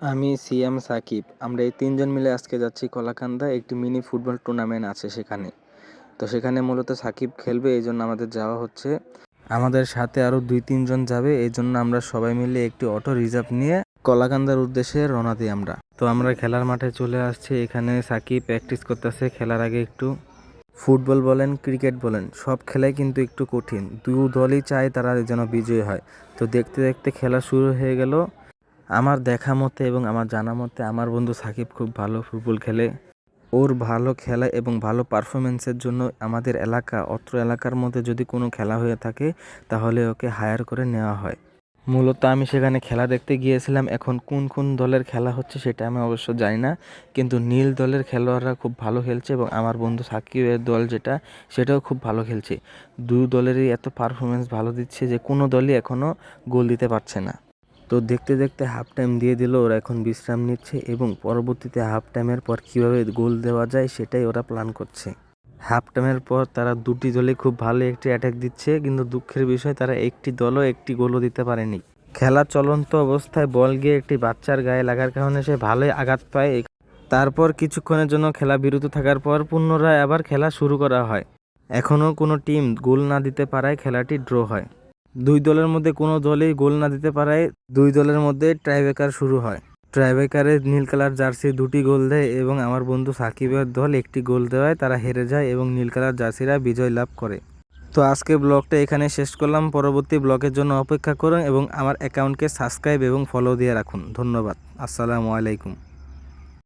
আমি সিয়াম সাকিব। আমরা এই ৩ জন মিলে আজকে যাচ্ছি কলাকান্দা। একটি মিনি ফুটবল টুর্নামেন্ট আছে সেখানে। তো সেখানে মূলত সাকিব খেলবে, এইজন্য আমাদের যাওয়া হচ্ছে। আমাদের সাথে আরও ২-৩ জন যাবে, এইজন্য আমরা সবাই মিলে একটি অটো রিজার্ভ নিয়ে কলাকান্দার উদ্দেশ্যে রওনা দিই আমরা। তো আমরা খেলার মাঠে চলে আসছি। এখানে সাকিব প্র্যাকটিস করতেছে। খেলার আগে একটু ফুটবল বলেন, ক্রিকেট বলেন, সব খেলাই কিন্তু একটু কঠিন। দুই দলই চায় তারা যেন বিজয়ী হয়। তো দেখতে দেখতে খেলা শুরু হয়ে গেল। আমার দেখা মতে এবং আমার জানা মতে আমার বন্ধু সাকিব খুব ভালো ফুটবল খেলে। ওর ভালো খেলা এবং ভালো পারফরমেন্সের জন্য আমাদের অত্র এলাকার মধ্যে যদি কোনো খেলা হয়ে থাকে তাহলে ওকে হায়ার করে নেওয়া হয়। মূলত আমি সেখানে খেলা দেখতে গিয়েছিলাম। এখন কোন কোন দলের খেলা হচ্ছে সেটা আমি অবশ্য জানি না, কিন্তু নীল দলের খেলোয়াড়রা খুব ভালো খেলছে এবং আমার বন্ধু সাকিবের দল সেটাও খুব ভালো খেলছে। দুই দলেরই এত পারফরমেন্স ভালো দিচ্ছে যে কোনো দলই এখনও গোল দিতে পারছে না। তো দেখতে দেখতে হাফ টাইম দিয়ে দিল। ওরা এখন বিশ্রাম নিচ্ছে এবং পরবর্তীতে হাফ টাইমের পর কীভাবে গোল দেওয়া যায় সেটাই ওরা প্ল্যান করছে। হাফ টাইমের পর তারা দুটি দলে খুব ভালো একটি অ্যাটাক দিচ্ছে, কিন্তু দুঃখের বিষয় তারা একটি দলও একটি গোলও দিতে পারেনি। খেলা চলন্ত অবস্থায় বল গিয়ে একটি বাচ্চার গায়ে লাগার কারণে সে ভালোই আঘাত পায়। তারপর কিছুক্ষণের জন্য খেলা বিরত থাকার পর পুনরায় আবার খেলা শুরু করা হয়। এখনও কোনো টিম গোল না দিতে পারায় খেলাটি ড্র হয়। দুই দলের মধ্যে কোনো দলই গোল না দিতে পারায় দুই দলের মধ্যে টাইব্রেকার শুরু হয়। টাইব্রেকারে নীল কালার জার্সি 2টি গোল দেয় এবং আমার বন্ধু সাকিবের দল একটি গোল দেওয়ায় তারা হেরে যায় এবং নীল কালার জার্সিরা বিজয় লাভ করে। তো আজকে ব্লগটা এখানে শেষ করলাম। পরবর্তী ব্লগের জন্য অপেক্ষা করুন এবং আমার অ্যাকাউন্টকে সাবস্ক্রাইব এবং ফলো দিয়ে রাখুন। ধন্যবাদ। আসসালামু আলাইকুম।